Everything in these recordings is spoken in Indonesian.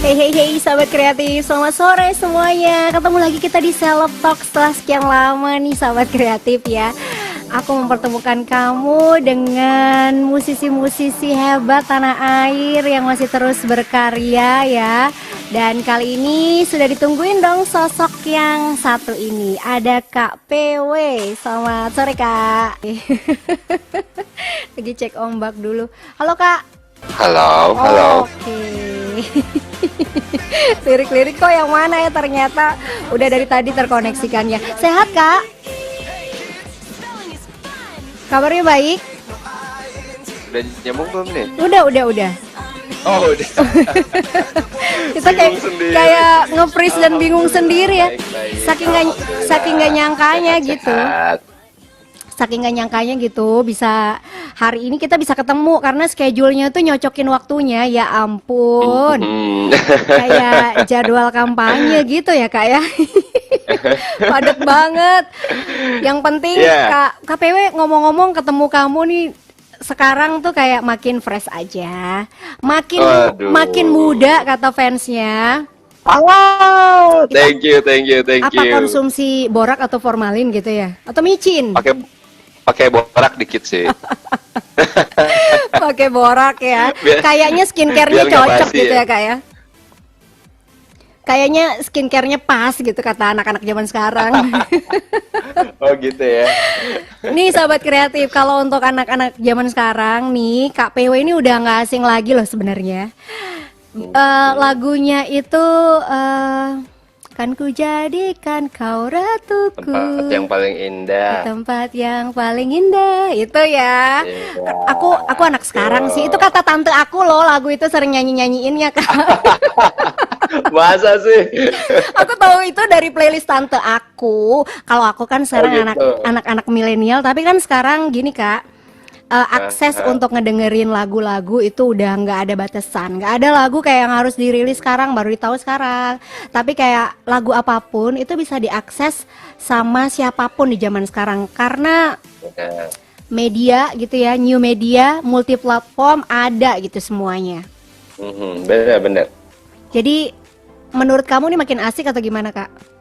Hey hey hey sahabat kreatif, selamat sore semuanya. Ketemu lagi kita di Seleb Talk setelah sekian lama nih sahabat kreatif ya. Aku mempertemukan kamu dengan musisi-musisi hebat tanah air yang masih terus berkarya ya. Dan kali ini sudah ditungguin dong sosok yang satu ini. Ada Kak PW. Selamat sore Kak. Lagi cek ombak dulu. Halo Kak. Halo, halo. Oke. Lirik-lirik kok yang mana ya, ternyata udah dari tadi terkoneksikan ya. Sehat Kak? Kabarnya baik? Udah nyambung belum nih? Udah. Oh, udah. Kita kayak nge-freeze dan bingung sendiri ya. Saking nggak nyangkanya gitu. Saking gak nyangkanya gitu bisa hari ini kita bisa ketemu karena schedule-nya tuh nyocokin waktunya. Ya ampun. Kayak jadwal kampanye gitu ya Kak ya. Padat banget. Yang penting Kak PW ngomong-ngomong ketemu kamu nih sekarang tuh kayak makin fresh aja. Makin muda kata fansnya. Oh, thank you. Apa konsumsi borak atau formalin gitu ya? Atau micin? Pakai borak dikit sih. Pakai borak ya. Kayaknya skincare-nya cocok gitu ya Kak ya. Kayaknya skincare-nya pas gitu kata anak-anak zaman sekarang. Oh gitu ya. Nih sahabat kreatif, kalau untuk anak-anak zaman sekarang nih, Kak PW ini udah nggak asing lagi loh sebenarnya. Lagunya itu kan ku jadikan kau ratuku, tempat yang paling indah. Tempat yang paling indah itu ya. Aku anak sekarang sih. Itu kata tante aku loh, lagu itu sering nyanyiinnya Kak. Masa sih? Aku tahu itu dari playlist tante aku. Kalau aku kan sekarang anak-anak milenial, tapi kan sekarang gini Kak. Akses untuk ngedengerin lagu-lagu itu udah nggak ada batasan. Nggak ada lagu kayak yang harus dirilis sekarang baru ditahu sekarang. Tapi kayak lagu apapun itu bisa diakses sama siapapun di zaman sekarang karena media gitu ya, new media, multi platform ada gitu semuanya. Bener. Jadi menurut kamu nih makin asik atau gimana Kak?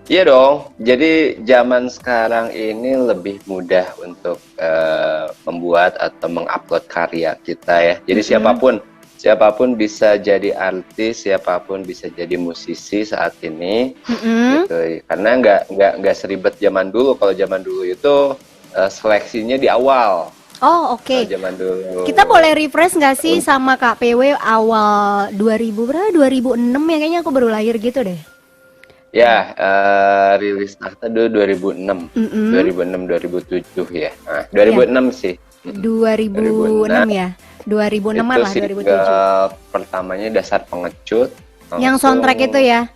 Iya dong, jadi zaman sekarang ini lebih mudah untuk membuat atau mengupload karya kita ya. Jadi siapapun bisa jadi artis, siapapun bisa jadi musisi saat ini, gitu. Karena nggak seribet zaman dulu. Kalau zaman dulu itu seleksinya di awal. Oh oke. Zaman dulu. Kita boleh refresh nggak sih sama Kak PW awal 2006 ya, kayaknya aku baru lahir gitu deh. Ya, rilis Tahta dulu 2006, 2007 ya. Nah, 2006 sih. 2006 ya, 2006 lah, 2007. Pertamanya Dasar Pengecut. Yang soundtrack itu ya?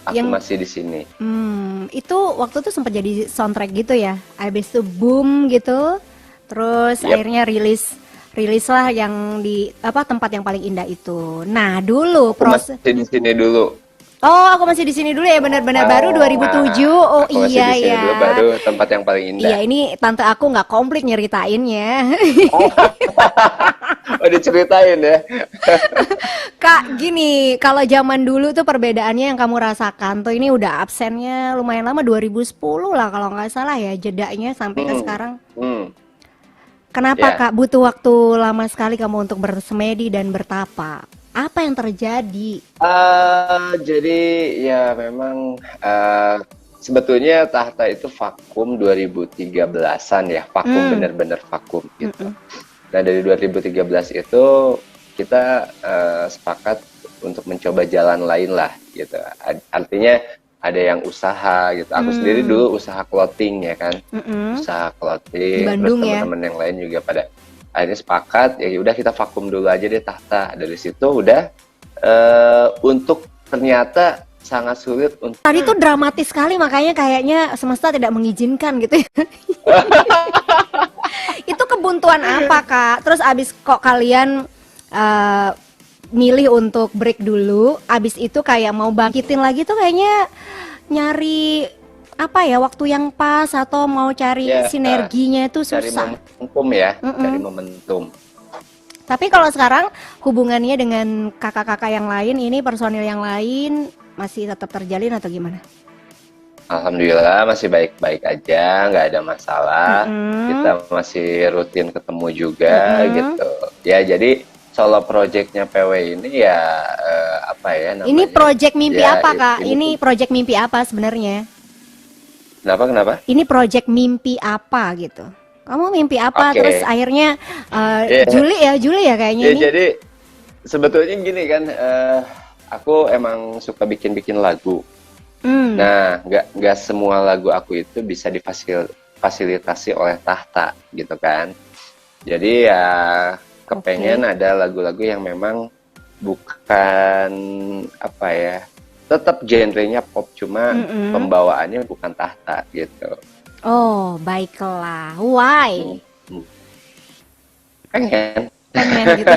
Aku masih di sini. Itu waktu itu sempat jadi soundtrack gitu ya. Habis itu boom gitu, terus akhirnya rilis lah yang di tempat yang paling indah itu. Nah dulu proses di sini dulu. Oh, aku masih di sini dulu ya, benar-benar baru 2007. Oh iya ya. Dulu baru tempat yang paling indah. Iya, ini tante aku nggak komplit nyeritainnya. Oh, diceritain ya. Kak, gini, kalau zaman dulu tuh perbedaannya yang kamu rasakan tuh ini udah absennya lumayan lama 2010 lah kalau nggak salah ya, jedanya sampai ke sekarang. Kenapa Kak butuh waktu lama sekali kamu untuk bersemedi dan bertapa? Apa yang terjadi? Jadi ya memang sebetulnya Tahta itu vakum 2013-an ya, vakum bener-bener vakum gitu. Nah dari 2013 itu kita sepakat untuk mencoba jalan lain lah gitu. Artinya ada yang usaha gitu. Aku sendiri dulu usaha clothing ya kan, usaha clothing. Di Bandung terus ya. Teman-teman yang lain juga pada akhirnya sepakat ya udah kita vakum dulu aja deh Tahta. Dari situ udah untuk ternyata sangat sulit untuk tadi tuh dramatis sekali makanya kayaknya semesta tidak mengizinkan gitu ya. Itu kebuntuan apa Kak? Terus abis kok kalian milih untuk break dulu, abis itu kayak mau bangkitin lagi tuh kayaknya nyari apa ya waktu yang pas atau mau cari sinerginya itu susah. Cari momentum ya, cari momentum. Tapi kalau sekarang hubungannya dengan kakak-kakak yang lain, ini personil yang lain masih tetap terjalin atau gimana? Alhamdulillah masih baik-baik aja, nggak ada masalah. Mm-mm. Kita masih rutin ketemu juga Mm-mm. gitu. Ya jadi solo projectnya PW ini ya apa ya Ini namanya? project mimpi Ya apa, Kak? ini Ini project mimpi apa sebenarnya? kenapa? Ini project mimpi apa gitu? Kamu mimpi apa? Terus Oke. akhirnya Ya, Juli ya kayaknya ya ini. jadi sebetulnya gini kan, aku emang suka bikin-bikin lagu. Hmm, Nah, nggak semua lagu aku itu bisa difasilitasi oleh Tahta gitu kan. Jadi ya kepengen oke. ada lagu-lagu yang memang bukan apa ya, tetap genrenya pop cuma Mm-mm. pembawaannya bukan Tahta gitu. Oh, baiklah. Why? Hmm, hmm. Pengen, Pengen gitu.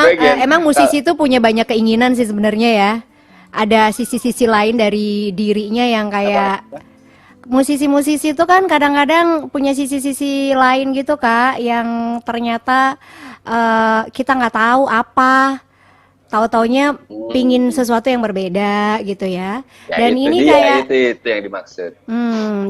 pengen. Emang musisi itu punya banyak keinginan sih sebenarnya ya. Ada sisi-sisi lain dari dirinya yang Apa? kayak musisi-musisi itu kan kadang-kadang punya sisi-sisi lain gitu Kak, yang ternyata kita nggak tahu apa, tahu-taunya pingin Hmm, sesuatu yang berbeda gitu ya. ya Dan itu ini dia kayak itu yang dimaksud.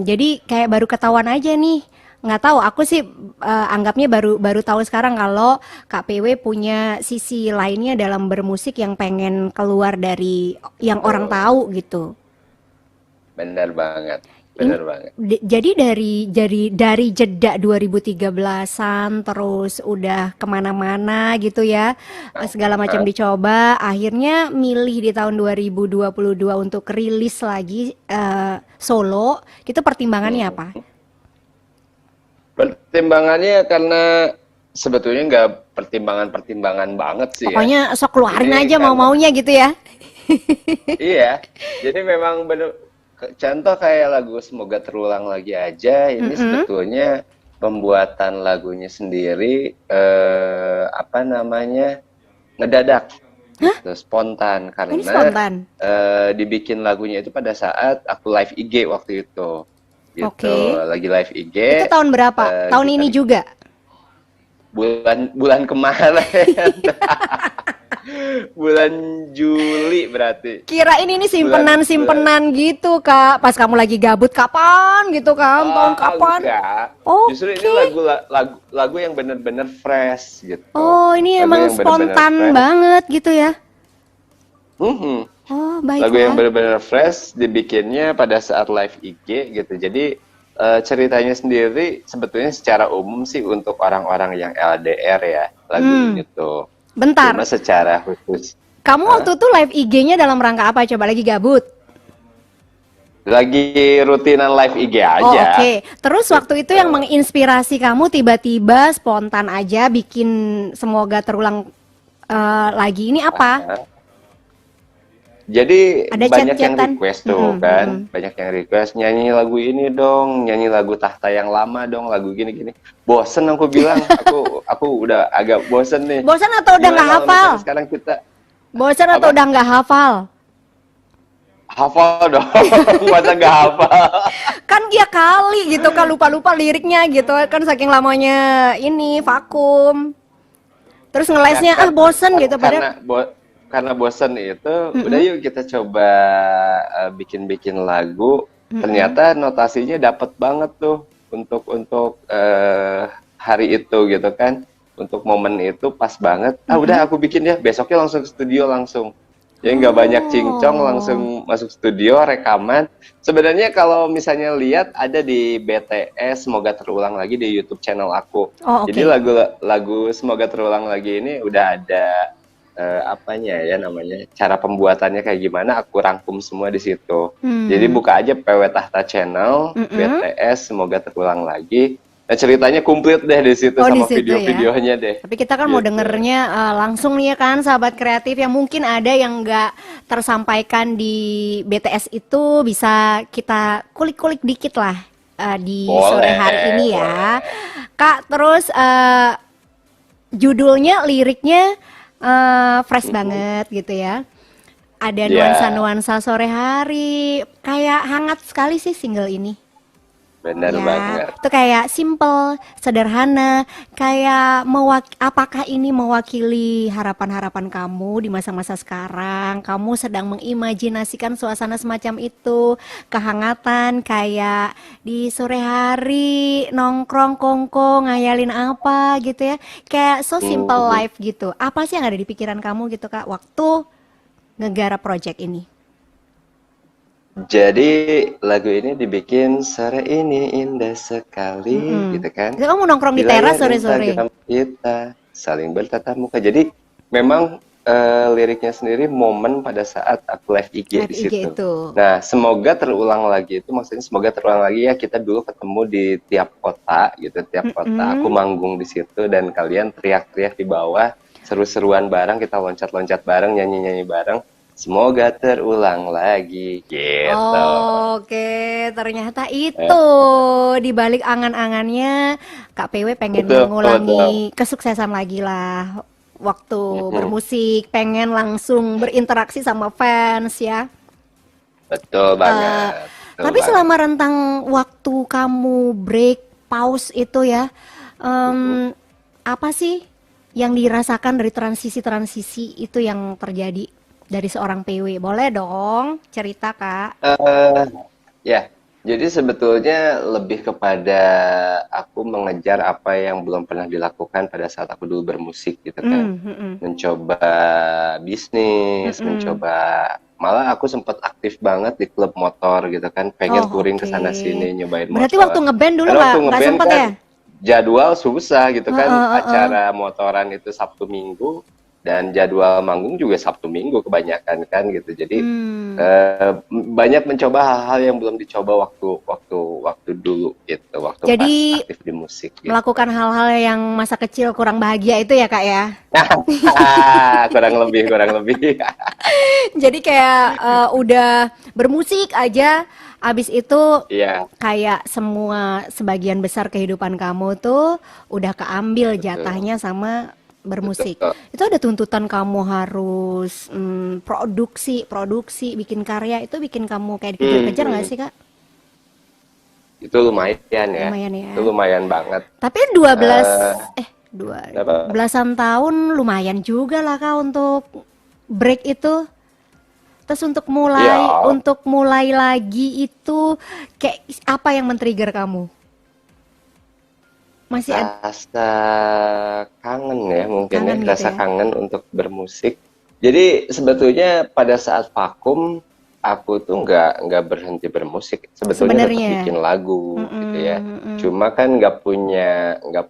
jadi kayak baru ketahuan aja nih. Nggak tahu, aku sih anggapnya baru baru tahu sekarang kalau Kak PW punya sisi lainnya dalam bermusik yang pengen keluar dari yang orang Betul. tahu gitu. Benar banget. Ini Benar banget. jadi dari jeda 2013-an terus udah kemana-mana gitu ya, segala macam Hah? dicoba, akhirnya milih di tahun 2022 untuk rilis lagi solo. Itu pertimbangannya apa? Mhm. Pertimbangannya karena sebetulnya nggak pertimbangan-pertimbangan banget sih ya. Pokoknya sok keluarin Ini aja karena mau-maunya gitu ya. iya, jadi memang bener contoh kayak lagu Semoga Terulang Lagi aja ini Mm-mm. sebetulnya pembuatan lagunya sendiri apa namanya ngedadak gitu, spontan Oh, ini karena spontan. dibikin lagunya itu pada saat aku live IG waktu itu gitu, Oke. lagi live IG Itu tahun berapa? Tahun kita ini juga. bulan bulan kemarin bulan Juli berarti. Kirain ini bulan bulan simpenan-simpenan gitu, Kak. Pas kamu lagi gabut kapan gitu kan? Tahun Oh, kapan? enggak. Justru ini Oke. lagu yang bener-bener fresh gitu. Oh, ini Lagu emang yang bener-bener spontan fresh. banget gitu ya. Mhm. Oh, Lagu yang baiklah. bener-bener fresh dibikinnya pada saat live IG gitu. Jadi ceritanya sendiri sebetulnya secara umum sih untuk orang-orang yang LDR ya lagu Hmm, ini tuh. Cuma bentar. secara khusus. Kamu Hah? waktu itu live IG-nya dalam rangka apa? Coba lagi gabut. Lagi rutinan live IG Oh, aja oke. Terus waktu itu gitu. yang menginspirasi kamu tiba-tiba spontan aja bikin semoga terulang lagi ini apa? Jadi Ada banyak yang chat-chatan? request tuh Mm-mm, mm-mm. kan, banyak yang request nyanyi lagu ini dong, nyanyi lagu Tahta yang lama dong, lagu gini-gini. Bosen aku bilang, aku udah agak bosen nih. Bosan atau udah nggak Gimana kalau hafal? misalnya sekarang kita Bosan atau apa? udah nggak hafal? Hafal dong, masa nggak hafal? Kan dia kali gitu kan lupa-lupa liriknya gitu kan saking lamanya ini vakum. Terus Ya ngelesnya kan, bosen gitu padahal. karena bosen itu, udah Mm-mm, yuk kita coba bikin-bikin lagu. mm-mm. Ternyata notasinya dapet banget tuh untuk hari itu gitu kan, untuk momen itu pas banget. Ah udah Mm-mm. aku bikin ya, besoknya langsung ke studio langsung. Jadi nggak banyak cincong, langsung Oh, masuk studio rekaman. Sebenarnya kalau misalnya lihat ada di BTS Semoga Terulang Lagi di YouTube channel aku. oh Jadi oke. lagu Semoga Terulang Lagi ini udah ada apanya ya namanya, cara pembuatannya kayak gimana aku rangkum semua di situ. Jadi Hmm, buka aja PW Tahta Channel, mm-mm. BTS Semoga Terulang Lagi. Nah ceritanya komplit deh di situ Oh di sama situ ya. video-videonya deh. Tapi kita kan mau Gitu. dengernya langsung nih ya kan sahabat kreatif yang mungkin ada yang nggak tersampaikan di BTS itu bisa kita kulik-kulik dikit lah di sore hari Boleh, ini ya. boleh. Kak, terus judulnya, liriknya fresh Mhm. banget gitu ya. Ada Ya, nuansa-nuansa sore hari, kayak hangat sekali sih single ini. benar Ya, banget. itu kayak simple, sederhana, kayak apakah ini mewakili harapan-harapan kamu di masa-masa sekarang? Kamu sedang mengimajinasikan suasana semacam itu, kehangatan kayak di sore hari nongkrong kongko ngayalin apa gitu ya. Kayak so simple Hmm. life gitu. Apa sih yang ada di pikiran kamu gitu Kak waktu ngegarap project ini? Jadi lagu ini dibikin sore ini indah sekali Mm-mm. gitu kan. Itu kamu nongkrong di Di teras layar sore-sore. Instagram kita saling bertatap muka. Jadi memang liriknya sendiri momen pada saat aku live IG Live di IG situ. itu. Nah, semoga terulang lagi itu maksudnya semoga terulang lagi ya kita dulu ketemu di tiap kota gitu, tiap kota. Aku Mm-mm. manggung di situ dan kalian teriak-teriak di bawah, seru-seruan bareng, kita loncat-loncat bareng, nyanyi-nyanyi bareng. Semoga terulang lagi gitu. Oke, ternyata Eh, itu di balik angan-angannya Kak PW pengen betul, betul. mengulangi kesuksesan lagi lah waktu Mm-mm. bermusik, pengen langsung berinteraksi sama fans ya. Betul Eh, banget, betul tapi banget. selama rentang waktu kamu break, pause itu ya, Mm-mm. em, apa sih yang dirasakan dari transisi-transisi itu yang terjadi dari seorang PW? Boleh dong cerita Kak. Eh, ya, jadi sebetulnya lebih kepada aku mengejar apa yang belum pernah dilakukan pada saat aku dulu bermusik gitu kan. Hmm, mm-mm. Mencoba bisnis, Mm-mm. mencoba malah aku sempat aktif banget di klub motor gitu kan, pengen Oh, touring ke oke. sana sini nyobain Berarti waktu motor. ngeband dulu Karena waktu nggak ngeband sempet kan ya? jadwal susah gitu kan, Heeh, heeh. acara motoran itu Sabtu Minggu dan jadwal manggung juga Sabtu Minggu kebanyakan kan gitu. Jadi Hmm. banyak mencoba hal-hal yang belum dicoba waktu waktu waktu dulu gitu, waktu pas Jadi aktif di musik gitu. melakukan hal-hal yang masa kecil kurang bahagia itu ya Kak ya? Kurang lebih, kurang lebih. Jadi kayak udah bermusik aja, abis itu Iya, kayak semua sebagian besar kehidupan kamu tuh udah keambil betul, jatahnya sama bermusik. betul. Itu ada tuntutan kamu harus produksi, produksi, bikin karya itu bikin kamu kayak dikejar-kejar nggak Hmm, sih Kak? itu lumayan ya, Lumayan itu ya. lumayan banget. Tapi 12 Eh, dua apa? belasan tahun lumayan juga lah Kak untuk break itu. Terus Iya, untuk mulai lagi itu kayak apa yang men-trigger kamu? Masih ada rasa kangen ya mungkin ya, kangen gitu rasa ya? kangen untuk bermusik. Jadi sebetulnya pada saat vakum aku tuh nggak berhenti bermusik. Sebetulnya tetap Sebenarnya. bikin lagu gitu ya. Mm-mm, mm-mm. Cuma kan nggak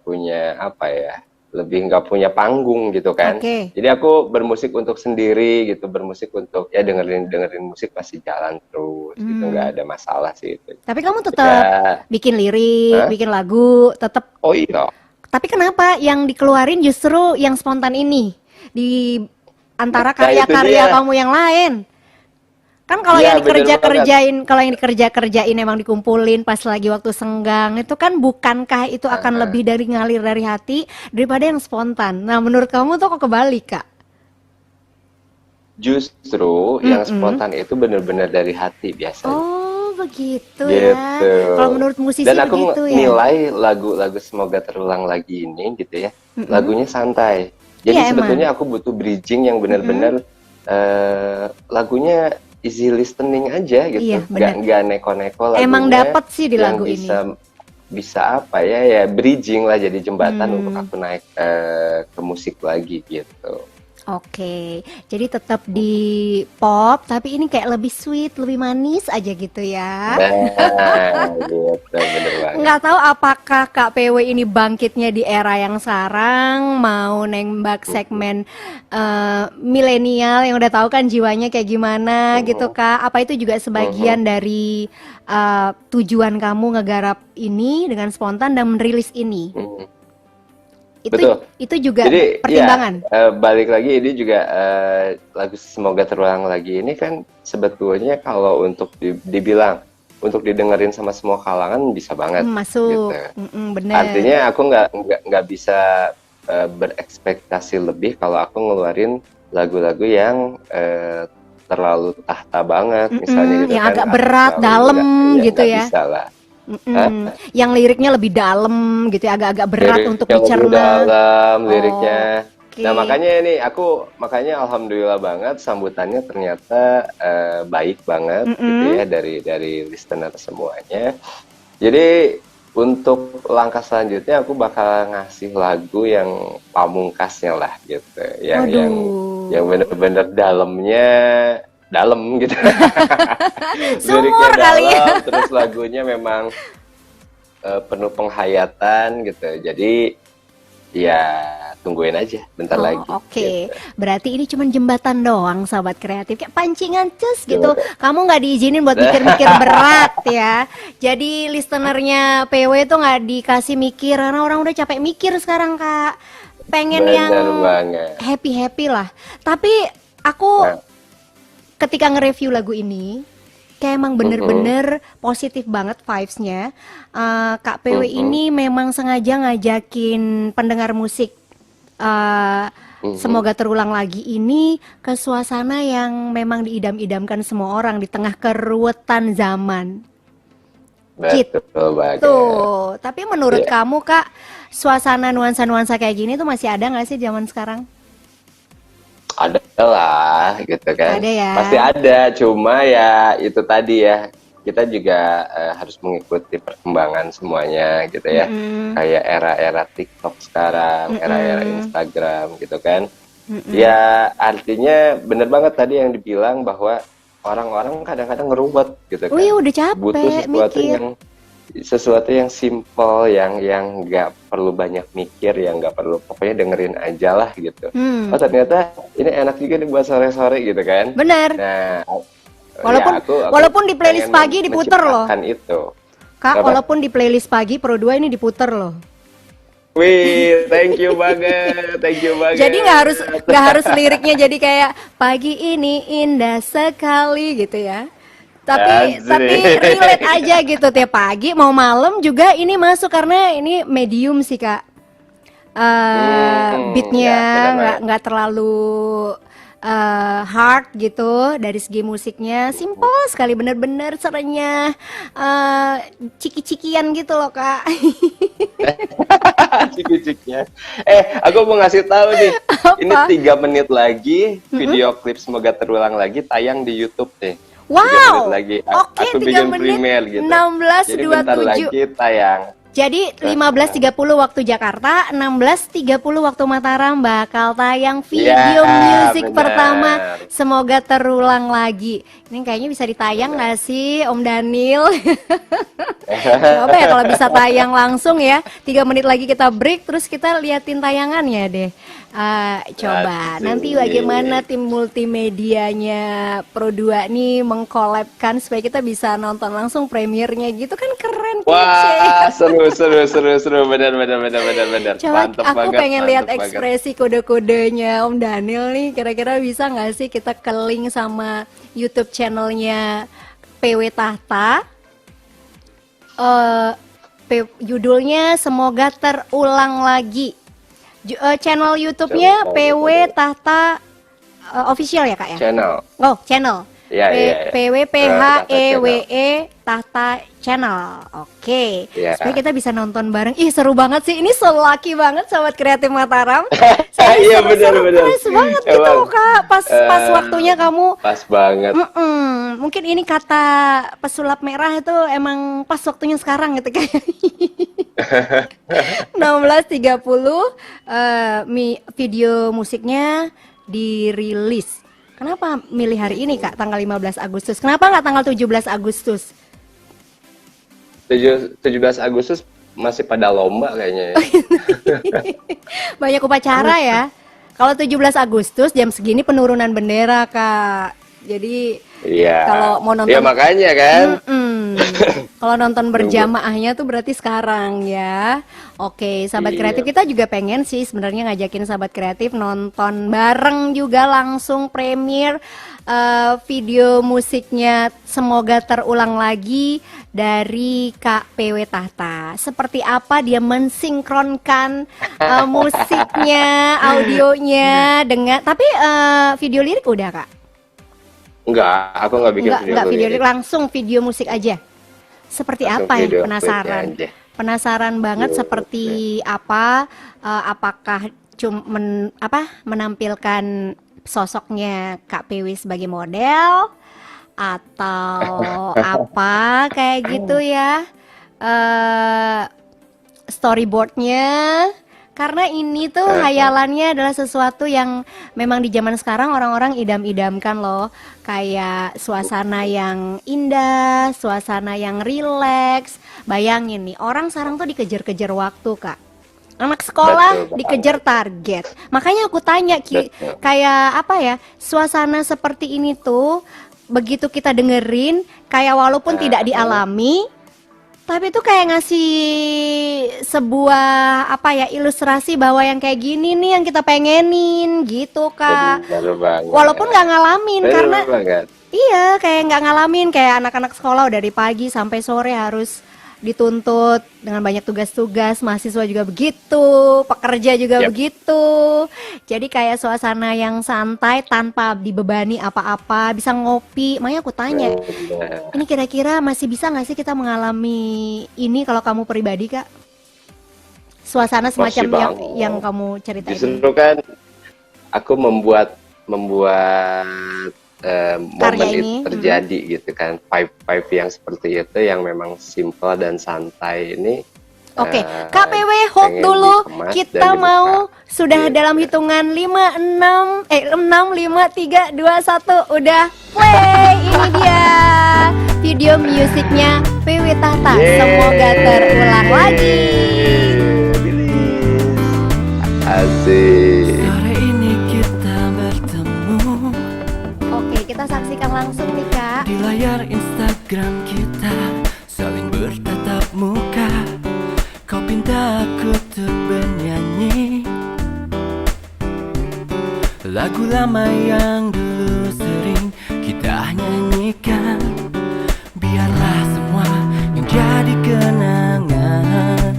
punya apa ya, lebih nggak punya panggung gitu kan. Oke. Jadi aku bermusik untuk sendiri gitu, bermusik untuk ya dengerin dengerin musik pasti jalan terus gitu, Hmm. nggak ada masalah sih itu. Tapi kamu tetap Ya, bikin lirik, hah? bikin lagu, tetap. Oh iya. Tapi kenapa yang dikeluarin justru yang spontan ini di antara Nah itu karya-karya dia. kamu yang lain? Kan Iya, bener banget. kalau yang dikerja-kerjain emang dikumpulin pas lagi waktu senggang, itu kan bukankah itu akan lebih dari ngalir dari hati daripada yang spontan. Nah, menurut kamu tuh kok kebalik, Kak? Justru yang Mm-mm. spontan itu bener-bener dari hati biasanya. Oh, begitu ya. Gitu. Kalau menurut Dan musisi aku begitu ya. nilai lagu-lagu Semoga Terulang Lagi ini gitu ya, Mm-mm. lagunya santai. Jadi Iya emang. sebetulnya aku butuh bridging yang Mm-mm. bener-bener lagunya easy listening aja Iya, gitu. Nggak benar. nggak neko-neko Emang lagunya dapat sih di yang lagu ini. bisa bisa apa ya ya bridging lah jadi jembatan untuk Hmm. aku naik ke musik lagi gitu. Oke, jadi tetap di pop, tapi ini kayak lebih sweet, lebih manis aja gitu ya. Nah, gitu, bener banget. Nggak tahu apakah Kak PW ini bangkitnya di era yang sekarang, mau nembak segmen milenial yang udah tahu kan jiwanya kayak gimana gitu Mhm, Kak. Apa itu juga mhm, sebagian dari tujuan kamu ngegarap ini dengan spontan dan merilis ini? mhm. Itu Betul. itu juga Jadi ya pertimbangan. balik lagi ini juga lagu Semoga Terulang Lagi ini kan sebetulnya kalau untuk dibilang untuk didengerin sama semua kalangan bisa banget Masuk. gitu. Bener. Artinya aku nggak bisa berekspektasi lebih kalau aku ngeluarin lagu-lagu yang terlalu tahta banget misalnya gitu Yang kan agak atau berat, terlalu dalam nggak ya gitu nggak ya. bisa lah. Yang liriknya lebih dalam gitu ya, agak-agak berat Lirik untuk yang lebih dicerna. dalam Oh, liriknya. oke. Nah makanya ini makanya alhamdulillah banget sambutannya ternyata baik banget gitu Mm-mm. ya dari listener semuanya. Jadi untuk langkah selanjutnya aku bakal ngasih lagu yang pamungkasnya lah gitu, yang Waduh, bener-bener dalamnya dalam gitu. sumur Liriknya kali ya. dalam, terus lagunya memang penuh penghayatan gitu. Jadi ya tungguin aja bentar Oh, lagi oke. gitu. Berarti ini cuma jembatan doang, sahabat kreatif. Kayak pancingan cus gitu. Coba. Kamu nggak diizinin buat mikir-mikir berat ya. Jadi listenernya PW tuh nggak dikasih mikir karena orang udah capek mikir sekarang, Kak. Pengen yang Bener banget. happy-happy lah. Tapi aku Nah, ketika nge-review lagu ini kayak emang bener-bener positif banget vibes-nya. Kak PW ini memang sengaja ngajakin pendengar musik semoga terulang lagi ini ke suasana yang memang diidam-idamkan semua orang di tengah keruwetan zaman. Gitu. betul banget. Tapi menurut Iya. kamu, Kak, suasana nuansa-nuansa kayak gini tuh masih ada nggak sih zaman sekarang? Ada lah gitu kan. Ada ya. Pasti ada, cuma ya itu tadi ya. Kita juga harus mengikuti perkembangan semuanya gitu ya. Kayak era-era TikTok sekarang, era-era Instagram gitu kan. Ya artinya bener banget tadi yang dibilang bahwa orang-orang kadang-kadang ngeruwet gitu Oh kan. iya udah Butuh capek mikir. sesuatu yang simple, yang nggak perlu banyak mikir, yang nggak perlu, pokoknya dengerin aja lah gitu. Oh ternyata ini enak juga nih buat sore-sore gitu kan. Bener. Nah, Walaupun ya aku walaupun di playlist pengen pagi diputer loh. menciptakan itu. Kak, Apa? walaupun di playlist pagi Pro 2 ini diputer loh. Wih, thank you banget, thank you banget. Jadi nggak harus liriknya jadi kayak pagi ini indah sekali gitu ya. Tapi Asik. relate aja gitu tiap pagi mau malam juga ini masuk karena ini medium sih, Kak. Beatnya Ya, benar banget. nggak terlalu hard gitu dari segi musiknya simple sekali bener-bener serenyah ciki-cikian gitu loh, Kak. Ciki-cikinya. Aku mau ngasih tahu nih. Ini Apa? 3 menit lagi video klip semoga terulang lagi tayang di YouTube nih. 3 Wow. menit lagi. Oke, Aku 3 bikin menit, premier gitu. 16.27. Jadi bentar lagi tayang. Jadi 15.30 waktu Jakarta, 16.30 waktu Mataram bakal tayang video Ya, musik benar. pertama. Semoga terulang lagi. Ini kayaknya bisa ditayang nggak sih, Om Daniel? Coba ya kalau bisa tayang langsung ya. 3 menit lagi kita break, terus kita liatin tayangannya deh. Coba Asik. nanti bagaimana tim multimedianya Pro 2 nih mengkolabkan supaya kita bisa nonton langsung premiernya gitu kan keren kece. Wah, seru, benar. Coba Mantep aku banget, pengen lihat mantep banget. ekspresi kode-kodenya Om Daniel nih. Kira-kira bisa nggak sih kita ke link sama YouTube channelnya PW Tahta? Judulnya semoga terulang lagi. Channel YouTube-nya Coba, PW coba. Tahta official ya, Kak ya? Channel. Oh, channel. Iya. PW Tahta PHEWE Tahta Channel. Oke. Iya. Supaya kita bisa nonton bareng. Ih, seru banget sih. Ini so lucky banget Sobat Kreatif Mataram. Iya, benar. Surprise banget gitu, Emang, Kak. Pas waktunya kamu. Pas banget. Mungkin ini kata pesulap merah itu emang pas waktunya sekarang gitu kayak. 16.30 video musiknya dirilis. Kenapa milih hari ini, Kak, tanggal 15 Agustus? Kenapa nggak tanggal 17 Agustus? 17 Agustus masih pada lomba kayaknya ya. Banyak upacara ya. Kalau 17 Agustus jam segini penurunan bendera, Kak. Jadi Iya. kalau mau nonton Ya makanya kan. kalau nonton berjamaahnya tuh berarti sekarang ya. Oke, sahabat Iya. kreatif kita juga pengen sih sebenarnya ngajakin sahabat kreatif nonton bareng juga langsung premier video musiknya semoga terulang lagi dari Kak PW Tahta. Seperti apa dia mensinkronkan musiknya, audionya dengan tapi video lirik udah, Kak? Enggak, aku nggak bikin Enggak video lirik, langsung video musik aja. seperti Langsung apa ya? video Penasaran. klipnya aja. Penasaran banget Video seperti klipnya. apa, apakah menampilkan sosoknya Kak PW sebagai model atau apa kayak gitu ya, eh storyboardnya, karena ini tuh hayalannya adalah sesuatu yang memang di zaman sekarang orang-orang idam-idamkan loh, kayak suasana yang indah, suasana yang rileks. Bayangin nih, orang sekarang tuh dikejar-kejar waktu, Kak. Anak sekolah Betul dikejar banget. target. Makanya aku tanya Betul. kayak apa ya, suasana seperti ini tuh begitu kita dengerin, kayak walaupun tidak dialami, tapi itu kayak ngasih sebuah apa ya, ilustrasi bahwa yang kayak gini nih yang kita pengenin gitu, Kak. Benar banget. Walaupun nggak ngalamin, Benar karena banget. iya, kayak nggak ngalamin, kayak anak-anak sekolah dari pagi sampai sore harus dituntut dengan banyak tugas-tugas, mahasiswa juga begitu, pekerja juga Yap. begitu. Jadi kayak suasana yang santai tanpa dibebani apa-apa, bisa ngopi. Makanya aku tanya, Benar. ini kira-kira masih bisa nggak sih kita mengalami ini kalau kamu pribadi, Kak? Suasana semacam Masih yang banget. kamu ceritain ini. Justru kan aku membuat Karya momen ini, itu terjadi gitu kan, vibe yang seperti itu yang memang simple dan santai ini Oke, eh, Kak PW hold pengen dulu. dikemas Kita dan mau dibuka. sudah Gitu. dalam hitungan 6 5 3 2 1 udah play. Ini dia video musiknya PW Tahta. Semoga terulang lagi. Rilis. Asik. Sore ini kita bertemu Oke, kita saksikan langsung nih, Kak. di layar Instagram kita, saling bertatap muka. Kau pinta aku untuk bernyanyi lagu lama yang dulu sering kita nyanyikan. Biarlah semua yang jadi kenangan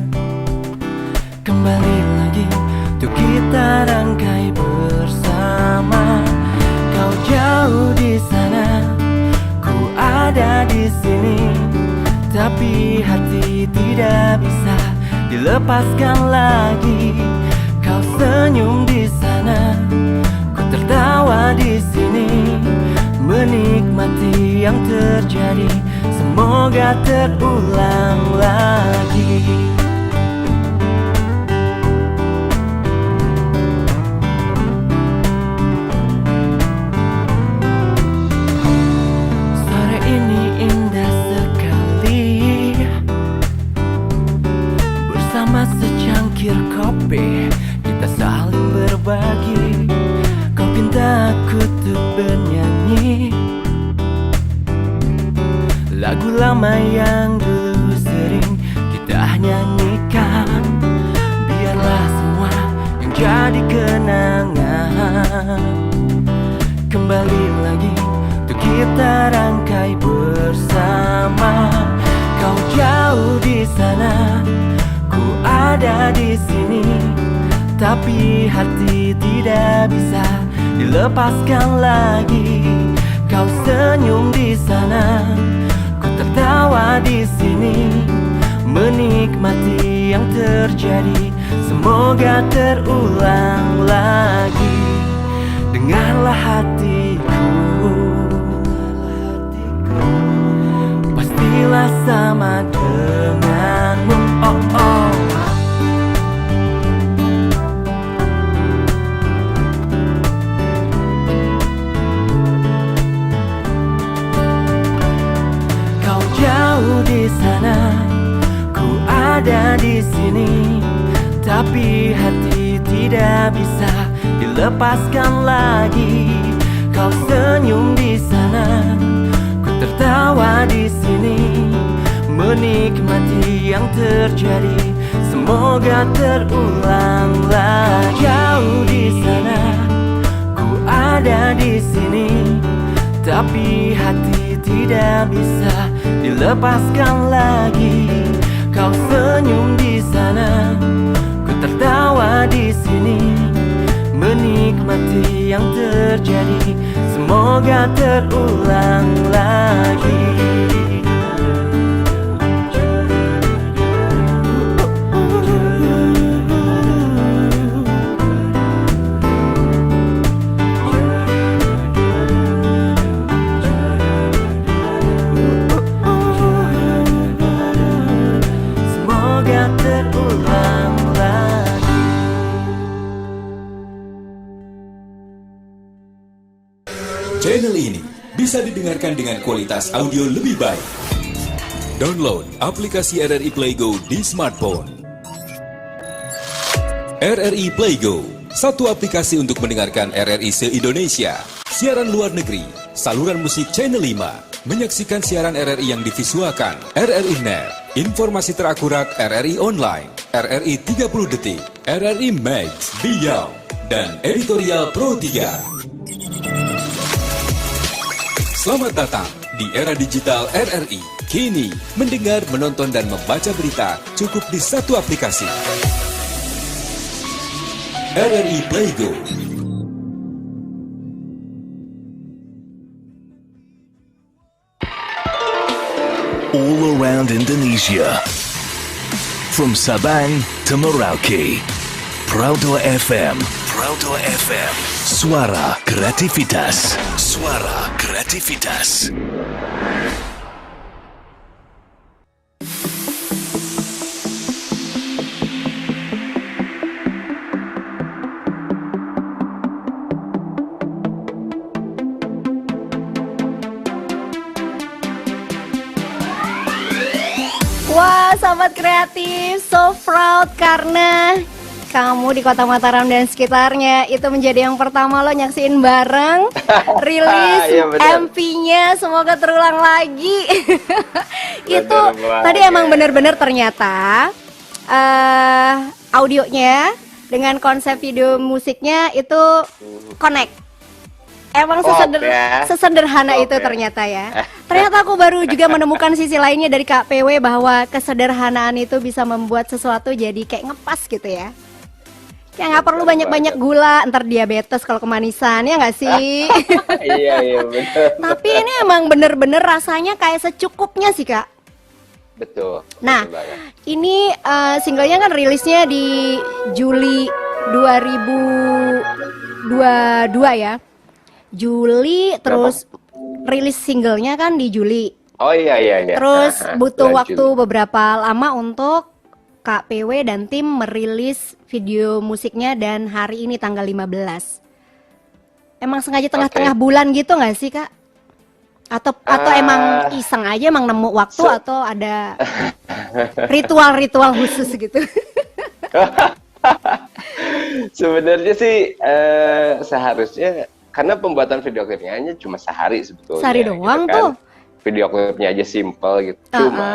kembali lagi untuk kita rangkai bersama. Kau jauh di sana, ku ada di sini, tapi hati tidak bisa dilepaskan lagi. Kau senyum di sana, ku tertawa di sini, menikmati yang terjadi. Semoga terulang lagi. Sore ini indah sekali, bersama secangkir kopi kita saling berbagi. Kau pinta aku untuk bernyanyi lagu lama yang dulu sering kita nyanyikan. Biarlah semua yang jadi kenangan kembali lagi untuk kita rangkai bersama. Kau jauh di sana, ku ada di sini, tapi hati tidak bisa dilepaskan lagi. Kau senyum di sana, ku tertawa di sini, menikmati yang terjadi. Semoga terulang lagi. Dengarlah hatiku, pastilah sama denganmu. Oh oh. Kau jauh di sana, ku ada di sini, tapi hati tidak bisa dilepaskan lagi. Kau senyum di sana, ku tertawa di sini, menikmati yang terjadi. Semoga terulang lagi. Jauh di sana, ku ada di sini, tapi hati tidak bisa dilepaskan lagi. Kau senyum di sana, ku tertawa di sini, menikmati yang terjadi. Semoga terulang lagi. Channel ini bisa didengarkan dengan kualitas audio lebih baik. Download aplikasi RRI Play Go di smartphone. RRI Play Go, satu aplikasi untuk mendengarkan RRI se-Indonesia, siaran luar negeri, saluran musik Channel 5, menyaksikan siaran RRI yang divisualkan, RRI Net, informasi terakurat RRI Online, RRI 30 Detik, RRI Max, Beyond, dan editorial Pro 3. Selamat datang di era digital RRI. Kini, mendengar, menonton, dan membaca berita cukup di satu aplikasi. RRI Play Go. All around Indonesia, from Sabang to Merauke, Proudto FM, Proudto FM, suara kreativitas, suara kreativitas. Wah, sahabat kreatif, so proud karena kamu di Kota Mataram dan sekitarnya itu menjadi yang pertama lo nyaksiin bareng rilis Iya, bener. MV-nya. Semoga terulang lagi. Itu Bener tadi banget. emang bener-bener ternyata audionya dengan konsep video musiknya itu connect. Emang Klop ya. sesederhana Klop itu ya. ternyata ya. Ternyata aku baru juga menemukan sisi lainnya dari Kak PW bahwa kesederhanaan itu bisa membuat sesuatu jadi kayak ngepas gitu ya. Kayak nggak perlu Bener banyak-banyak banget. gula, ntar diabetes kalau kemanisan, ya nggak sih? Iya betul. Tapi ini emang bener-bener rasanya kayak secukupnya sih Kak. Betul. Nah, betul banget. ini singlenya kan rilisnya di Juli 2022 ya. Juli, terus rilis singlenya kan di Juli. Oh iya. Terus Aha, butuh bulan waktu Juli. beberapa lama untuk Kak PW dan tim merilis video musiknya dan hari ini tanggal 15. Emang sengaja tengah-tengah bulan gitu nggak sih Kak? Atau emang iseng aja emang nemu waktu atau ada ritual-ritual khusus gitu? Sebenarnya sih seharusnya karena pembuatan video klipnya hanya cuma sehari sebetulnya. Sehari doang tuh. Video klipnya aja simple gitu. Cuma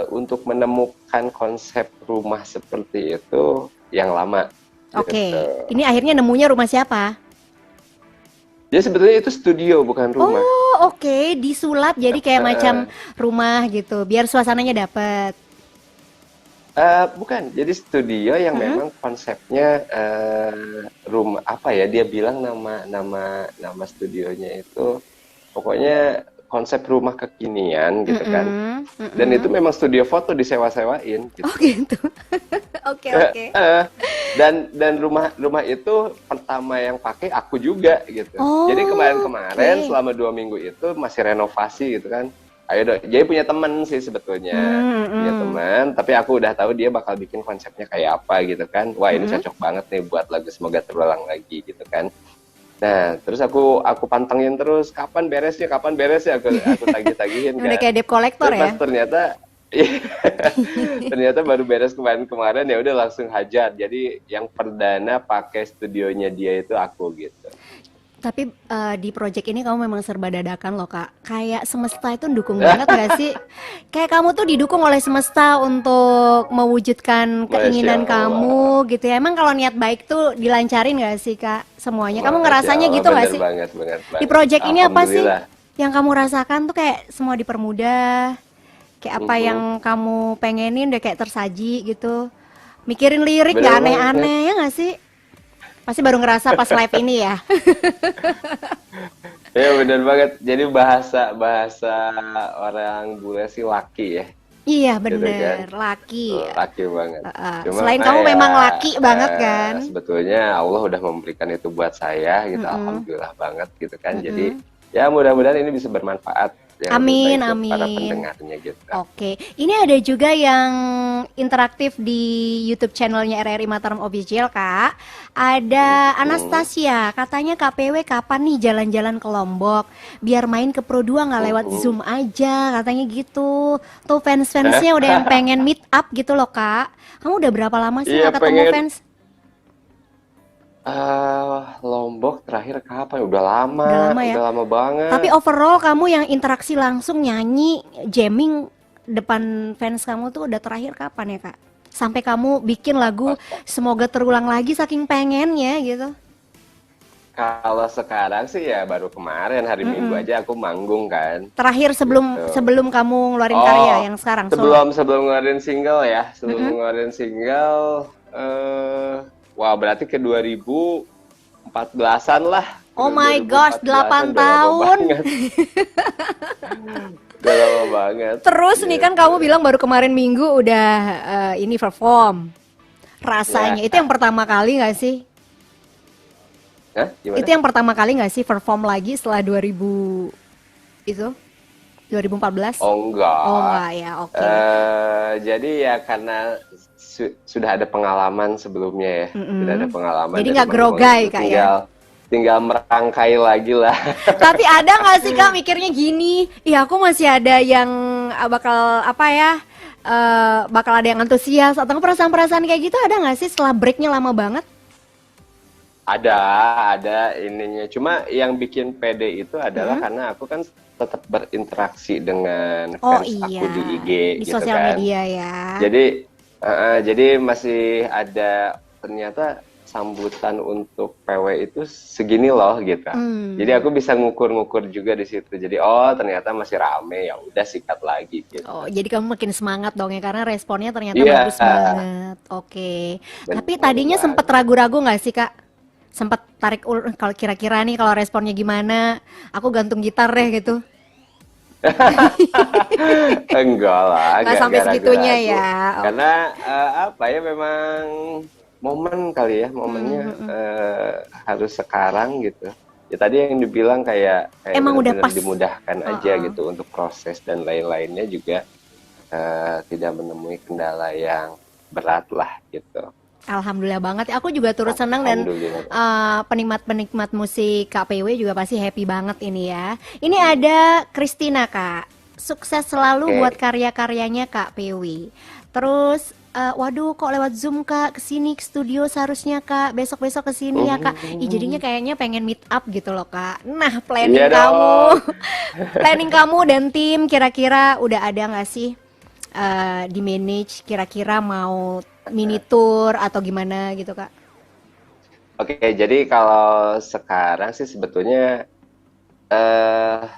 untuk menemukan konsep rumah seperti itu yang lama. Oke, Gitu. ini akhirnya nemunya rumah siapa? Jadi sebetulnya itu studio bukan rumah. Oh oke, disulap jadi kayak macam rumah gitu, biar suasananya dapet. Bukan, jadi studio yang memang konsepnya rumah apa ya? Dia bilang nama studionya itu pokoknya konsep rumah kekinian gitu kan. Dan itu memang studio foto disewa-sewain. Gitu. Oh gitu. Oke. Dan rumah itu pertama yang pakai aku juga gitu. Oh, Jadi kemarin oke. selama 2 minggu itu masih renovasi gitu kan. Ayo dong, jadi punya teman sih sebetulnya, punya teman, tapi aku udah tahu dia bakal bikin konsepnya kayak apa gitu kan. Wah ini cocok banget nih buat lagu Semoga Terulang Lagi gitu kan. Nah terus aku pantengin terus kapan beresnya aku tagih-tagihin kan. Udah kayak debt collector Terus ya. pas ternyata baru beres kemarin ya udah langsung hajar. Jadi yang perdana pakai studionya dia itu aku gitu. Tapi di project ini kamu memang serba dadakan loh Kak. Kayak semesta itu dukung banget gak sih? Kayak kamu tuh didukung oleh semesta untuk mewujudkan keinginan Masya Allah. kamu gitu ya. Emang kalau niat baik tuh dilancarin gak sih Kak semuanya? Kamu Masya ngerasanya Allah, gitu gak bener sih? banget. Di project ini apa sih Alhamdulillah. yang kamu rasakan tuh kayak semua dipermudah? Kayak apa yang kamu pengenin udah kayak tersaji gitu. Mikirin lirik Bener gak banget, aneh-aneh ya gak sih? Pasti baru ngerasa pas live ini ya. Ya bener banget. Jadi bahasa orang bule sih laki ya. Iya Gitu bener, kan. laki. Laki banget. Cuma Selain kamu kayak, memang laki banget kan. Sebetulnya Allah udah memberikan itu buat saya gitu. Alhamdulillah banget gitu kan. Jadi ya mudah-mudahan ini bisa bermanfaat yang Amin, lebih baik buat para amin. pendengarnya gitu. Oke, ini ada juga yang interaktif di YouTube channelnya RRI Mataram Official, Kak. Ada Anastasia, katanya KPW kapan nih jalan-jalan ke Lombok? Biar main ke Pro 2 nggak lewat Zoom aja, katanya gitu. Tuh fans-fansnya udah yang pengen meet up gitu loh, Kak. Kamu udah berapa lama sih Iya, nggak ketemu pengen. fans? Lombok terakhir kapan? Udah lama, Udah lama ya. udah lama banget. Tapi overall kamu yang interaksi langsung nyanyi, jamming depan fans kamu tuh udah terakhir kapan ya, Kak? Sampai kamu bikin lagu semoga terulang lagi saking pengennya gitu. Kalau sekarang sih ya baru kemarin hari Minggu aja aku manggung kan. Terakhir sebelum Gitu. sebelum kamu ngeluarin Oh, karya yang sekarang solo. sebelum ngeluarin single ya, ngeluarin single, wah berarti ke 2014-an lah. Oh Ke my gosh, 8 2014-an, udah lama tahun. banget. Udah lama banget. Terus nih kan Gitu. kamu bilang baru kemarin Minggu udah ini perform. Rasanya Ya. itu yang pertama kali nggak sih? Hah? Gimana? Itu yang pertama kali nggak sih perform lagi setelah 2000 itu 2014? Oh enggak. Oh enggak ya, oke. Jadi ya karena sudah ada pengalaman sebelumnya ya, sudah ada pengalaman. Jadi dari nggak manggung grogai, itu, Kak, ya? tinggal merangkai lagi lah. Tapi ada nggak sih Kak mikirnya gini, iya aku masih ada yang bakal apa ya, bakal ada yang antusias atau perasaan-perasaan kayak gitu ada nggak sih setelah breaknya lama banget? Ada ininya. Cuma yang bikin pede itu adalah karena aku kan tetap berinteraksi dengan Oh fans iya, aku di IG di gitu sosial kan. media ya. Jadi masih ada ternyata sambutan untuk PW itu segini loh gitu. Jadi aku bisa ngukur-ngukur juga di situ. Jadi oh ternyata masih rame, ya udah sikat lagi gitu. Oh, jadi kamu makin semangat dong ya karena responnya ternyata Iya. bagus banget. Oke. Bener Tapi tadinya banget. sempet ragu-ragu nggak sih Kak? Sempet tarik ulur kalau kira-kira nih kalau responnya gimana? Aku gantung gitar deh gitu. Enggak lah, Nggak sampai ragu-ragu. segitunya ya. Karena apa ya memang momen kali ya, momennya harus sekarang gitu. Ya tadi yang dibilang kayak Emang udah benar-benar pas. dimudahkan aja gitu untuk proses dan lain-lainnya juga tidak menemui kendala yang berat lah gitu. Alhamdulillah banget. Aku juga turut senang dan Alhamdulillah. penikmat-penikmat musik KPW juga pasti happy banget ini ya. Ini ada Christina Kak. Sukses selalu Oke. buat karya-karyanya Kak PW. Terus waduh kok lewat Zoom Kak kesini ke studio seharusnya Kak. Besok-besok kesini ya Kak. Ih, jadinya kayaknya pengen meet up gitu loh Kak. Nah planning Iya kamu dong. planning kamu dan tim kira-kira udah ada nggak sih di manage kira-kira mau mini tour atau gimana gitu Kak? Oke, jadi kalau sekarang sih sebetulnya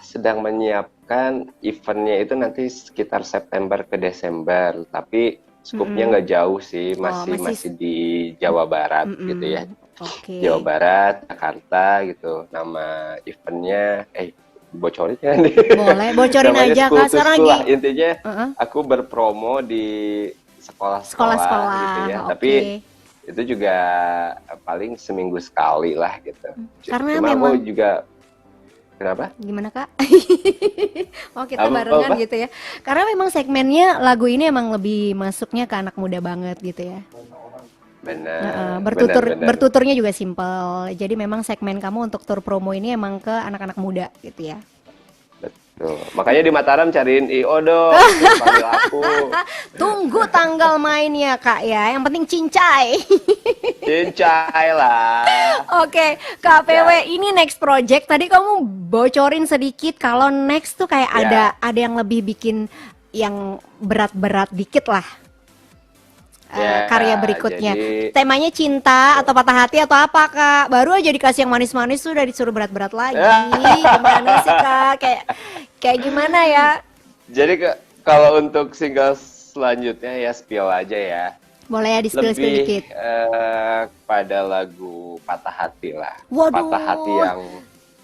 sedang menyiapkan eventnya itu nanti sekitar September ke Desember, tapi skupnya nggak jauh sih, masih di Jawa Barat gitu ya. Oke. Jawa Barat, Jakarta gitu. Nama eventnya, bocorin kan? Boleh, bocorin Namanya aja School Kak. to Sekarang School lagi lah. Intinya aku berpromo di sekolah-sekolah gitu ya. oke. Tapi itu juga paling seminggu sekali lah gitu. Karena Cuma memang aku juga kenapa? gimana Kak? Oh kita Apa? barengan gitu ya. Karena memang segmennya lagu ini emang lebih masuknya ke anak muda banget gitu ya. Benar. benar. Bertuturnya juga simple. Jadi memang segmen kamu untuk tour promo ini emang ke anak-anak muda gitu ya. Betul. Makanya di Mataram cariin IO dong, biar panggil aku. Tunggu tanggal mainnya Kak ya. Yang penting cincai. Cincai lah. Oke, KPW ini next project. Tadi kamu bocorin sedikit kalau next tuh kayak Ya. ada yang lebih bikin yang berat-berat dikit lah. Ya, Karya berikutnya. jadi- Temanya cinta atau patah hati atau apa Kak? Baru aja dikasih yang manis-manis sudah disuruh berat-berat lagi. Gimana sih Kak? Kayak gimana ya? Jadi kalau untuk single selanjutnya ya spill aja ya. Boleh ya di-spill Lebih dikit. pada lagu Patah Hati lah. Waduh.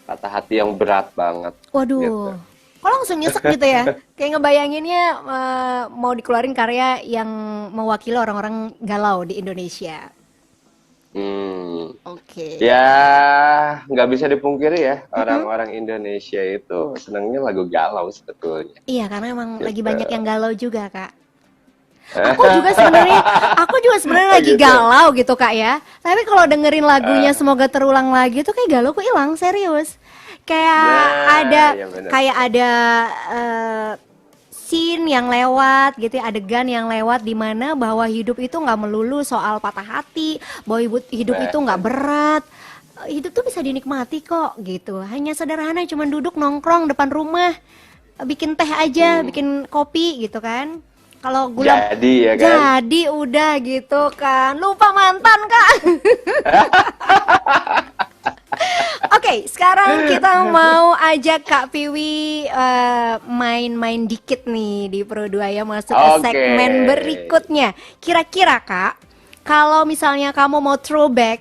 Patah hati yang berat banget. Waduh. Gitu. Kok langsung nyesek gitu ya? Kayak ngebayanginnya mau dikeluarin karya yang mewakili orang-orang galau di Indonesia. Hmm. Oke. Ya, nggak bisa dipungkiri ya, orang-orang Indonesia itu senangnya lagu galau sebetulnya. Iya, karena emang lagi Gitu. banyak yang galau juga, Kak. Aku juga sebenarnya lagi Gitu. galau gitu, Kak ya. Tapi kalau dengerin lagunya Semoga Terulang Lagi tuh kayak galau ku hilang, serius. Kayak ada Iya benar. kayak ada scene yang lewat gitu ya, adegan yang lewat di mana bahwa hidup itu nggak melulu soal patah hati, bahwa hidup itu nggak berat. Hidup tuh bisa dinikmati kok gitu. Hanya sederhana cuman duduk nongkrong depan rumah, bikin teh aja, bikin kopi gitu kan. Kalau gula Jadi ya kan. jadi udah gitu kan. Lupa mantan, Kak. Oke, sekarang kita mau ajak Kak Piwi main-main dikit nih di Pro 2 ya, masuk ke Oke. segmen berikutnya. Kira-kira Kak, kalau misalnya kamu mau throwback,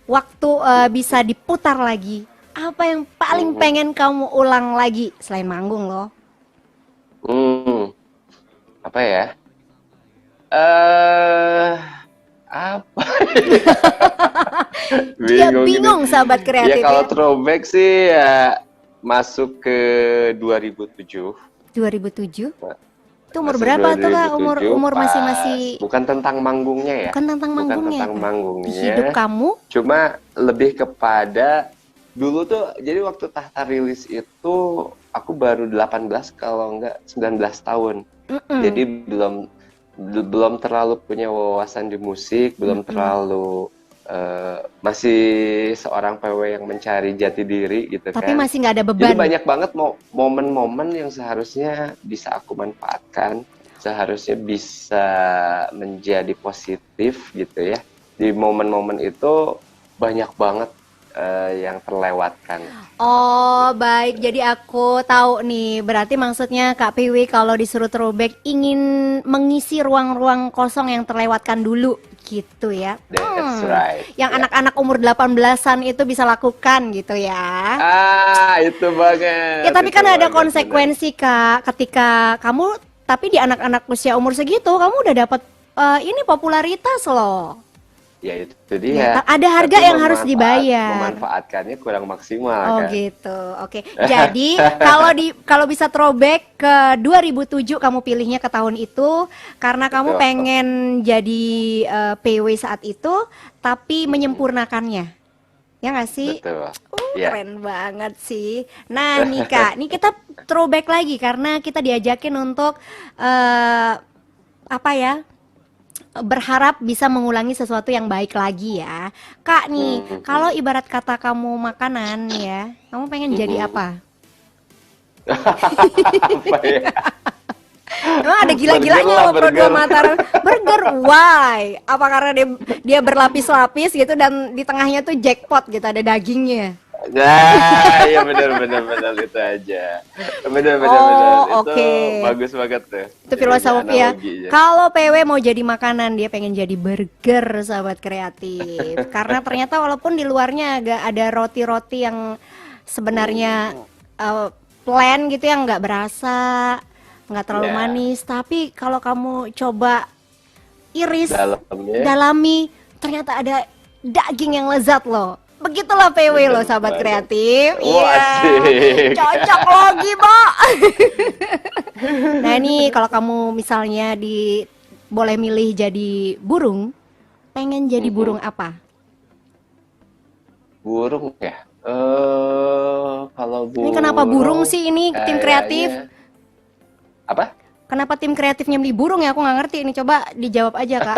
waktu bisa diputar lagi, apa yang paling pengen kamu ulang lagi selain manggung loh? Apa ya? Apa? Dia Bingung bingung ini. sahabat Ya kreatif kalau ya. throwback sih ya masuk ke 2007. 2007. Itu umur Masuk berapa tuh Kak? 2007 Umur pas. masih Bukan tentang manggungnya ya. bukan tentang Bukan manggungnya. tentang Kak. manggungnya. Di hidup kamu. Cuma lebih kepada dulu tuh jadi waktu Tahta rilis itu aku baru 18 kalau enggak 19 tahun. Jadi belum terlalu punya wawasan di musik, belum terlalu masih seorang PW yang mencari jati diri gitu Tapi kan. masih nggak ada Jadi beban. banyak banget momen-momen yang seharusnya bisa aku manfaatkan, seharusnya bisa menjadi positif gitu ya. Di momen-momen itu banyak banget yang terlewatkan. Oh baik, jadi aku tahu nih. Berarti maksudnya Kak Piwi kalau disuruh throwback ingin mengisi ruang-ruang kosong yang terlewatkan dulu gitu ya. That's right. Yang Ya. anak-anak umur 18-an itu bisa lakukan gitu ya. Itu banget. Ya tapi itu kan ada banget, konsekuensi Kak, ketika kamu tapi di anak-anak usia umur segitu kamu udah dapat ini popularitas loh. Ya itu dia. Ada harga Tapi yang harus dibayar. Memanfaatkannya kurang maksimal Oh kan. gitu, oke. Jadi kalau bisa throwback ke 2007 kamu pilihnya ke tahun itu karena kamu Betul. pengen jadi PW saat itu, tapi menyempurnakannya, ya nggak sih? Betul. Ya. Keren banget sih. Nah nih Kak, nih kita throwback lagi karena kita diajakin untuk apa ya? Berharap bisa mengulangi sesuatu yang baik lagi ya. Kak nih, kalau ibarat kata kamu makanan ya, kamu pengen jadi apa? Apa ya? Emang ada gila-gilanya Burger lah, sama Pro 2 burger. Mataram. Burger, why? Apa karena dia berlapis-lapis gitu dan di tengahnya tuh jackpot gitu, ada dagingnya? Nah, ya benar itu aja. Benar. Oh, Itu oke. bagus banget tuh. Itu filosofi ya. Analoginya. Kalau PW mau jadi makanan, dia pengen jadi burger, sahabat kreatif. Karena ternyata walaupun di luarnya agak ada roti-roti yang sebenarnya plain gitu yang nggak berasa, nggak terlalu Ya. manis. Tapi kalau kamu coba iris, Dalamnya. dalami, ternyata ada daging yang lezat loh. Begitulah PW loh, sahabat banget. kreatif. Wah, asik. Cocok lagi, Mbak. Nah ini kalau kamu misalnya boleh milih jadi burung, pengen jadi burung apa? Burung ya. Kalau burung. Ini kenapa burung sih ini tim kreatif? kayaknya- Apa? Kenapa tim kreatifnya milih burung ya? Aku nggak ngerti. Ini coba dijawab aja Kak.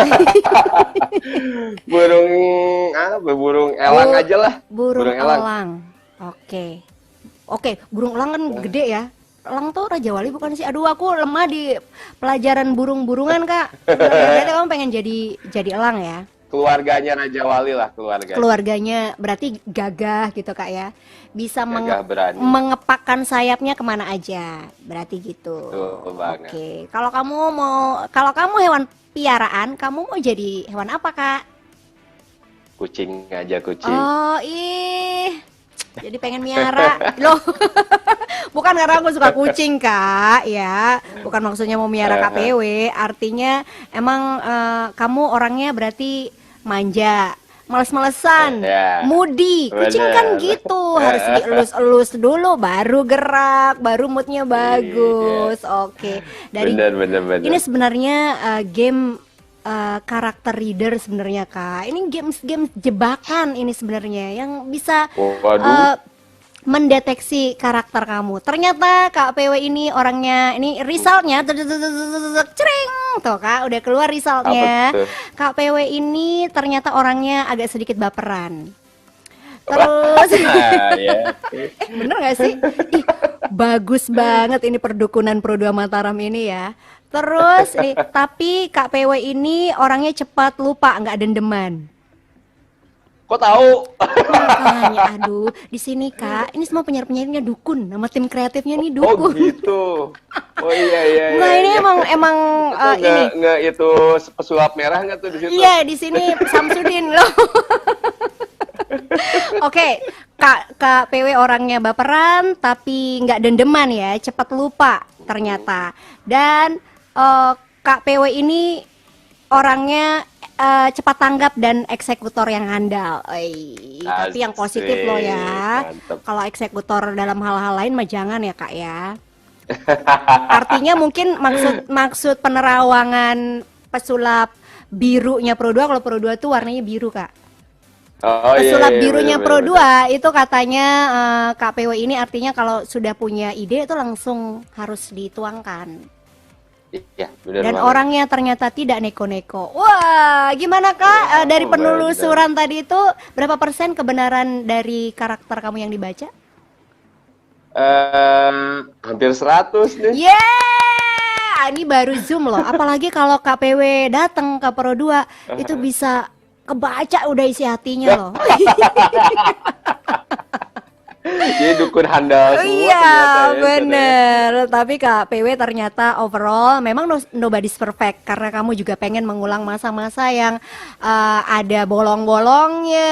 Burung apa? Burung elang aja lah. Burung elang. elang. Oke, burung elang kan gede ya. Elang tuh Raja Wali bukan sih? Aduh, aku lemah di pelajaran burung-burungan Kak. Berarti kamu pengen jadi elang ya? Keluarganya Raja Wali lah keluarga. Keluarganya berarti gagah gitu Kak ya, bisa Gagah berani. mengepakkan sayapnya kemana aja, berarti gitu. Betul banget. Oke, kalau kamu hewan piaraan, kamu mau jadi hewan apa Kak? Kucing aja kucing. Oh jadi pengen miara loh. Bukan karena aku suka kucing Kak ya, bukan maksudnya mau miara KPW, artinya emang kamu orangnya berarti manja, males-malesan, Ya, moody. Kucing kan bener. gitu, harus dielus-elus dulu baru gerak, baru moodnya bagus. Oke. Dari Bener. ini sebenarnya game karakter reader sebenarnya Kak. Ini games jebakan ini sebenarnya yang bisa Waduh. mendeteksi karakter kamu. Ternyata Kak PW ini orangnya, ini resultnya, cering, tuh Kak, udah keluar resultnya. Apa tuh? Kak PW ini ternyata orangnya agak sedikit baperan. Terus, Ya. bener gak sih? Ih, bagus banget ini perdukunan Pro 2 Mataram ini ya. Terus, nih, tapi Kak PW ini orangnya cepat lupa, nggak dendeman. Kok tahu? Makanya, aduh, di sini Kak, ini semua penyiar-penyiarnya dukun, nama tim kreatifnya nih Oh dukun. gitu. Oh iya. Nggak, ini iya. emang Itu ini. nggak itu pesulap merah nggak tuh di situ? Iya, di sini Samsudin loh. Oke, Kak PW orangnya baperan tapi nggak dendeman ya, cepat lupa ternyata. Dan Kak PW ini orangnya cepat tanggap dan eksekutor yang handal. Tapi yang positif loh ya. Mantep. Kalau eksekutor dalam hal-hal lain mah jangan ya Kak ya. Artinya mungkin maksud penerawangan pesulap birunya Pro 2, kalau Pro 2 tuh warnanya biru Kak. Oh, Pesulap iya, birunya bener, Pro bener. 2 itu katanya Kak PW ini artinya kalau sudah punya ide itu langsung harus dituangkan. Iya, bener Dan banget. orangnya ternyata tidak neko-neko. Wah, gimana Kak? Dari penelusuran tadi itu berapa persen kebenaran dari karakter kamu yang dibaca? Hampir 100 nih. Yeah, ini baru Zoom loh. Apalagi kalau Kak PW datang ke Pro 2 itu bisa kebaca udah isi hatinya loh. Jadi dukun handal semua Iya, ternyata ya, bener. Tapi Kak PW ternyata overall memang nobody's perfect karena kamu juga pengen mengulang masa-masa yang ada bolong-bolongnya,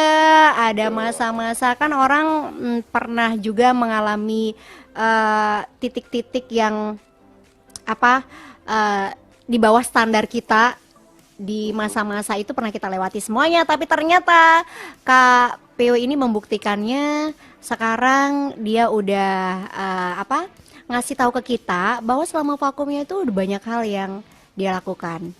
ada masa-masa kan orang pernah juga mengalami titik-titik yang apa di bawah standar kita di masa-masa itu pernah kita lewati semuanya. Tapi ternyata Kak PW ini membuktikannya. Sekarang dia udah ngasih tahu ke kita bahwa selama vakumnya itu udah banyak hal yang dia lakukan.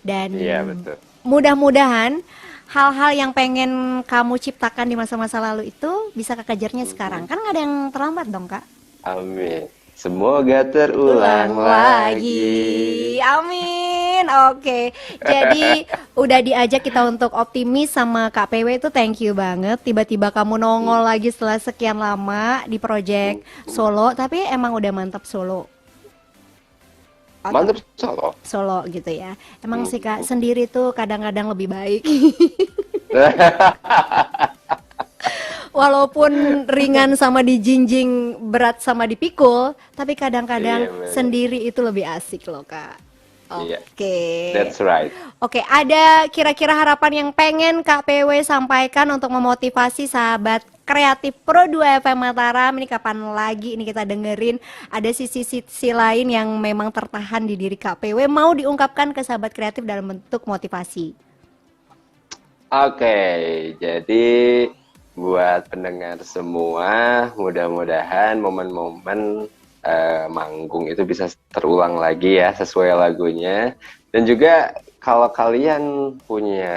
Dan Iya, betul. mudah-mudahan hal-hal yang pengen kamu ciptakan di masa-masa lalu itu bisa kekejarnya sekarang. Kan nggak ada yang terlambat dong Kak. Amin. Semoga terulang lagi. Amin. Oke. Jadi udah diajak kita untuk optimis sama Kak PW itu thank you banget. Tiba-tiba kamu nongol lagi setelah sekian lama di project solo, tapi emang udah mantap solo. Mantap Solo. Solo gitu ya. Emang sih Kak sendiri tuh kadang-kadang lebih baik. Walaupun ringan sama dijinjing, berat sama dipikul, tapi kadang-kadang Iya, bener. sendiri itu lebih asik loh Kak. Iya. Oke. That's right. Oke, ada kira-kira harapan yang pengen Kak PW sampaikan untuk memotivasi sahabat kreatif Pro 2 FM Mataram? Ini kapan lagi ini kita dengerin ada sisi-sisi lain yang memang tertahan di diri Kak PW mau diungkapkan ke sahabat kreatif dalam bentuk motivasi? Oke, jadi buat pendengar semua, mudah-mudahan momen-momen manggung itu bisa terulang lagi ya sesuai lagunya. Dan juga kalau kalian punya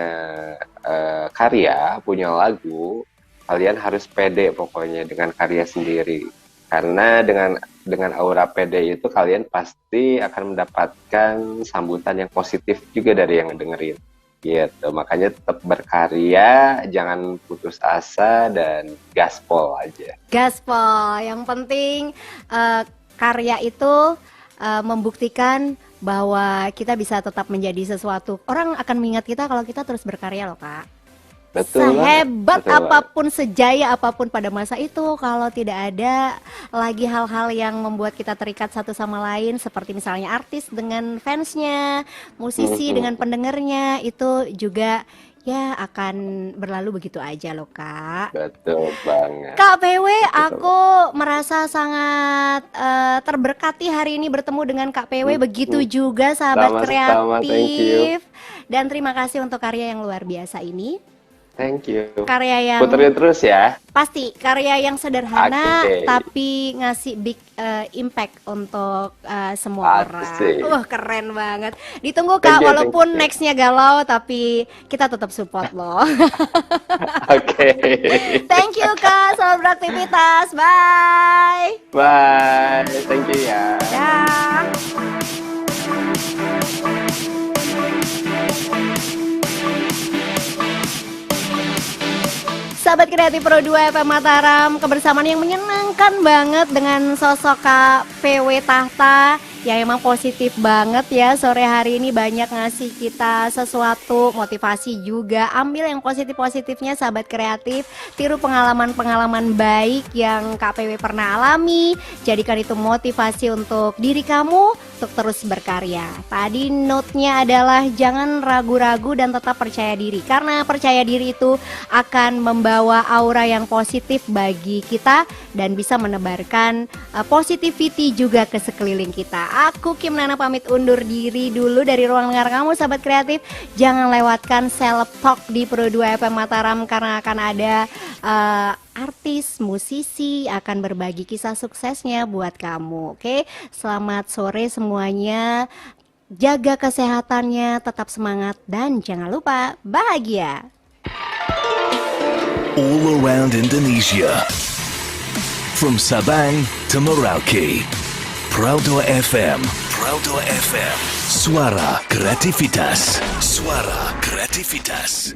karya, punya lagu, kalian harus pede pokoknya dengan karya sendiri. Karena dengan aura pede itu kalian pasti akan mendapatkan sambutan yang positif juga dari yang dengerin. Gitu, makanya tetap berkarya, jangan putus asa dan gaspol aja. Gaspol, yang penting karya itu membuktikan bahwa kita bisa tetap menjadi sesuatu. Orang akan mengingat kita kalau kita terus berkarya loh Kak. Betul Sehebat banget. apapun, sejaya apapun pada masa itu, kalau tidak ada lagi hal-hal yang membuat kita terikat satu sama lain, seperti misalnya artis dengan fansnya, musisi dengan pendengarnya, itu juga ya akan berlalu begitu aja loh Kak. Betul banget. Kak PW, aku merasa sangat terberkati hari ini bertemu dengan Kak PW. Begitu juga sahabat Sama-sama, thank you. kreatif. Dan terima kasih untuk karya yang luar biasa ini. thank you. Karya yang Puterin terus ya. pasti karya yang sederhana Oke. tapi ngasih big impact untuk semua Asik. orang. Keren banget. Ditunggu Thank Kak, you, walaupun thank you. nextnya galau tapi kita tetap support loh. Oke. Thank you Kak, selamat beraktivitas. Bye. Bye. Thank you ya. Dah. Sahabat Kreatif Pro 2 FM Mataram, kebersamaan yang menyenangkan banget dengan sosok Kak PW Tahta yang emang positif banget ya. Sore hari ini banyak ngasih kita sesuatu, motivasi juga. Ambil yang positif-positifnya sahabat kreatif, tiru pengalaman-pengalaman baik yang Kak PW pernah alami, jadikan itu motivasi untuk diri kamu untuk terus berkarya. Tadi note-nya adalah jangan ragu-ragu dan tetap percaya diri, karena percaya diri itu akan membawa aura yang positif bagi kita dan bisa menebarkan positivity juga ke sekeliling kita. Aku Kim Nana pamit undur diri dulu dari ruang dengar kamu sahabat kreatif. Jangan lewatkan Seleb Talk di Pro 2 FM Mataram karena akan ada artis, musisi akan berbagi kisah suksesnya buat kamu. Oke, selamat sore semuanya. Jaga kesehatannya, tetap semangat dan jangan lupa bahagia. All around Indonesia. From Sabang to Merauke. Proudto FM. Proudto FM. Suara kreativitas. Suara kreativitas.